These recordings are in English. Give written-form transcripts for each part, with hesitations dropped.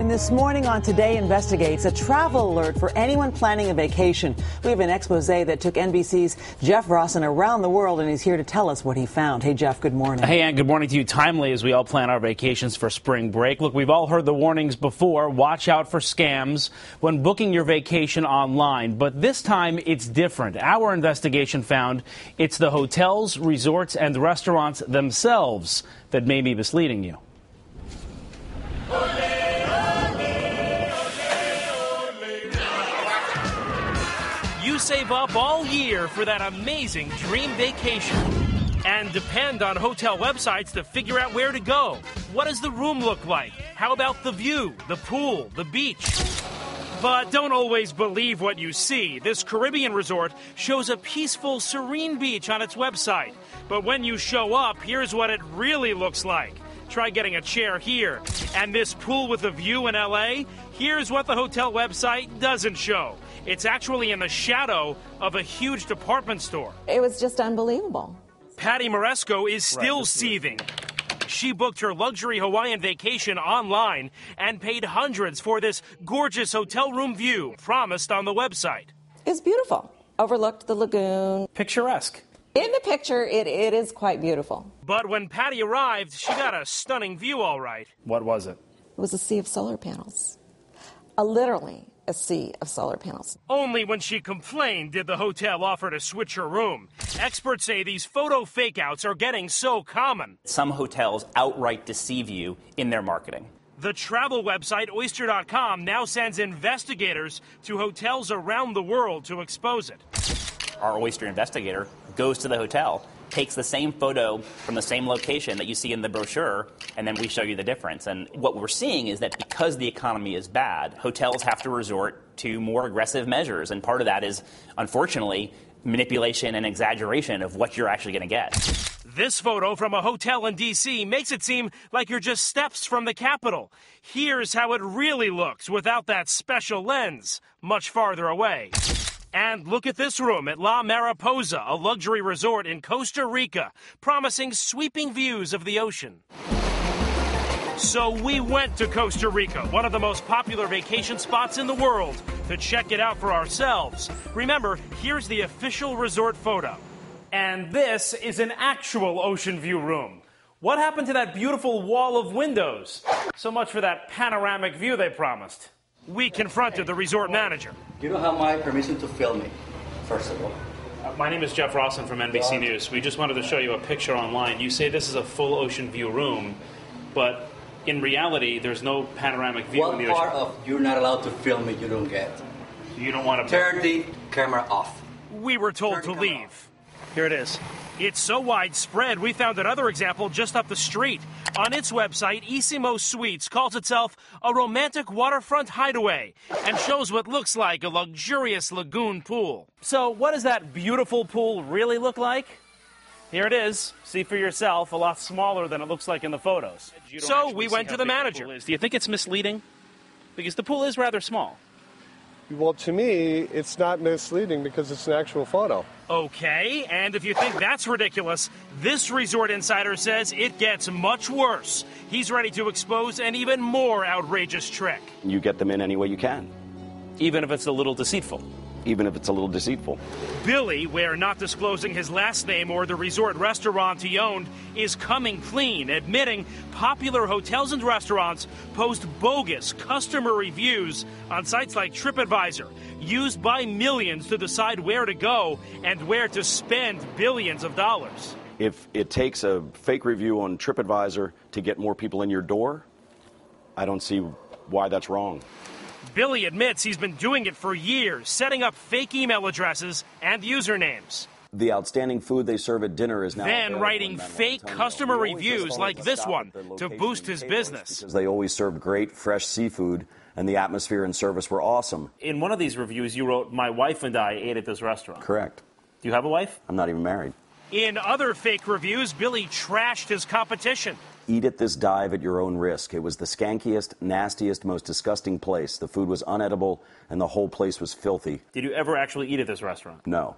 And this morning on Today Investigates, a travel alert for anyone planning a vacation. We have an expose that took NBC's Jeff Rossen around the world, and he's here to tell us what he found. Hey, Jeff, good morning. Hey, Ann, good morning to you. Timely as we all plan our vacations for spring break. Look, we've all heard the warnings before. Watch out for scams when booking your vacation online. But this time, it's different. Our investigation found it's the hotels, resorts, and restaurants themselves that may be misleading you. You save up all year for that amazing dream vacation and depend on hotel websites to figure out where to go. What does the room look like? How about the view, the pool, the beach? But don't always believe what you see. This Caribbean resort shows a peaceful, serene beach on its website. But when you show up, here's what it really looks like. Try getting a chair here. And this pool with a view in L.A., here's what the hotel website doesn't show. It's actually in the shadow of a huge department store. It was just unbelievable. Patty Moresco is still seething. She booked her luxury Hawaiian vacation online and paid hundreds for this gorgeous hotel room view promised on the website. It's beautiful. Overlooked the lagoon. Picturesque. In the picture, it is quite beautiful. But when Patty arrived, she got a stunning view, all right. What was it? It was a sea of solar panels. Literally a sea of solar panels. Only when she complained did the hotel offer to switch her room. Experts say these photo fake-outs are getting so common. Some hotels outright deceive you in their marketing. The travel website Oyster.com now sends investigators to hotels around the world to expose it. Our Oyster investigator goes to the hotel, takes the same photo from the same location that you see in the brochure, and then we show you the difference. And what we're seeing is that because the economy is bad, hotels have to resort to more aggressive measures. And part of that is, unfortunately, manipulation and exaggeration of what you're actually going to get. This photo from a hotel in D.C. makes it seem like you're just steps from the Capitol. Here's how it really looks without that special lens, much farther away. And look at this room at La Mariposa, a luxury resort in Costa Rica, promising sweeping views of the ocean. So we went to Costa Rica, one of the most popular vacation spots in the world, to check it out for ourselves. Remember, here's the official resort photo. And this is an actual ocean view room. What happened to that beautiful wall of windows? So much for that panoramic view they promised. We confronted the resort manager. You don't have my permission to film me, first of all. My name is Jeff Rossen from NBC News. We just wanted to show you a picture online. You say this is a full ocean view room, but in reality, there's no panoramic view in the ocean. What part of you're not allowed to film me you don't get? You don't want to... Turn the camera off. We were told to leave. Here it is. It's so widespread, we found another example just up the street. On its website, Isimo Suites calls itself a romantic waterfront hideaway and shows what looks like a luxurious lagoon pool. So what does that beautiful pool really look like? Here it is. See for yourself, a lot smaller than it looks like in the photos. So we went to the manager. Do you think it's misleading? Because the pool is rather small. Well, to me, it's not misleading because it's an actual photo. Okay, and if you think that's ridiculous, this resort insider says it gets much worse. He's ready to expose an even more outrageous trick. You get them in any way you can. Even if it's a little deceitful. Even if it's a little deceitful. Billy, we're not disclosing his last name or the resort restaurant he owned, is coming clean, admitting popular hotels and restaurants post bogus customer reviews on sites like TripAdvisor, used by millions to decide where to go and where to spend billions of dollars. If it takes a fake review on TripAdvisor to get more people in your door, I don't see why that's wrong. Billy admits he's been doing it for years, setting up fake email addresses and usernames. The outstanding food they serve at dinner is now then writing fake customer reviews like this one to boost his business. Because they always served great, fresh seafood, and the atmosphere and service were awesome. In one of these reviews, you wrote, "My wife and I ate at this restaurant." Correct. Do you have a wife? I'm not even married. In other fake reviews, Billy trashed his competition. Eat at this dive at your own risk. It was the skankiest, nastiest, most disgusting place. The food was unedible, and the whole place was filthy. Did you ever actually eat at this restaurant? No.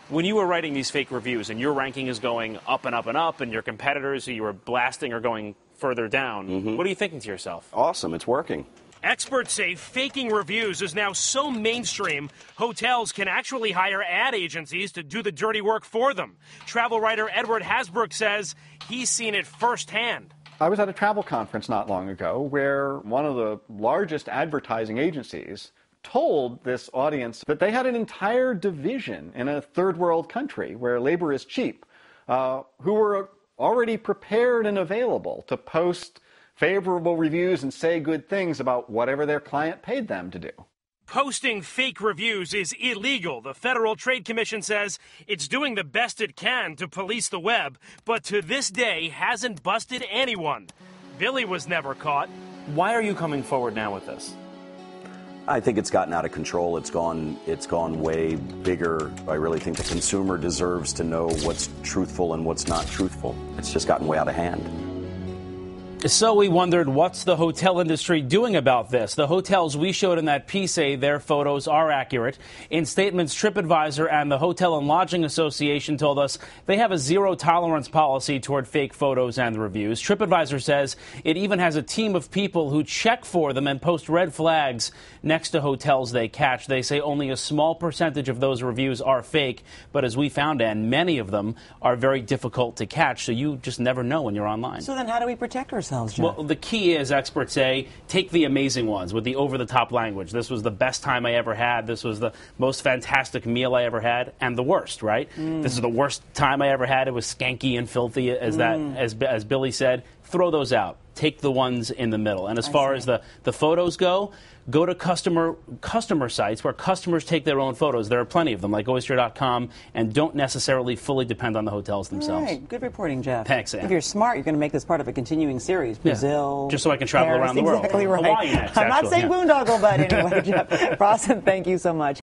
When you were writing these fake reviews and your ranking is going up and up and up, and your competitors who you were blasting are going further down, what are you thinking to yourself? Awesome, it's working. Experts say faking reviews is now so mainstream, hotels can actually hire ad agencies to do the dirty work for them. Travel writer Edward Hasbrook says he's seen it firsthand. I was at a travel conference not long ago where one of the largest advertising agencies told this audience that they had an entire division in a third world country where labor is cheap, who were already prepared and available to post favorable reviews and say good things about whatever their client paid them to do. Posting fake reviews is illegal. The Federal Trade Commission says it's doing the best it can to police the web, but to this day hasn't busted anyone. Billy was never caught. Why are you coming forward now with this? I think it's gotten out of control. It's gone way bigger. I really think the consumer deserves to know what's truthful and what's not truthful. It's just gotten way out of hand. So we wondered, what's the hotel industry doing about this? The hotels we showed in that piece say their photos are accurate. In statements, TripAdvisor and the Hotel and Lodging Association told us they have a zero-tolerance policy toward fake photos and reviews. TripAdvisor says it even has a team of people who check for them and post red flags next to hotels they catch. They say only a small percentage of those reviews are fake, but as we found, and many of them are very difficult to catch, so you just never know when you're online. So then how do we protect ourselves? Jeff? Well, the key is, experts say, take the amazing ones with the over-the-top language. This was the best time I ever had. This was the most fantastic meal I ever had, and the worst, right? This is the worst time I ever had. It was skanky and filthy, as Billy said. Throw those out. Take the ones in the middle. And as far as the photos go to customer sites where customers take their own photos. There are plenty of them, like Oyster.com, and don't necessarily fully depend on the hotels themselves. All right. Good reporting, Jeff. Thanks, Ann. If you're smart, you're going to make this part of a continuing series. Brazil, just so I can travel Paris, around the world. Exactly right. Hawaii next, I'm not actually, saying boondoggle, but anyway, Jeff Rossen, thank you so much.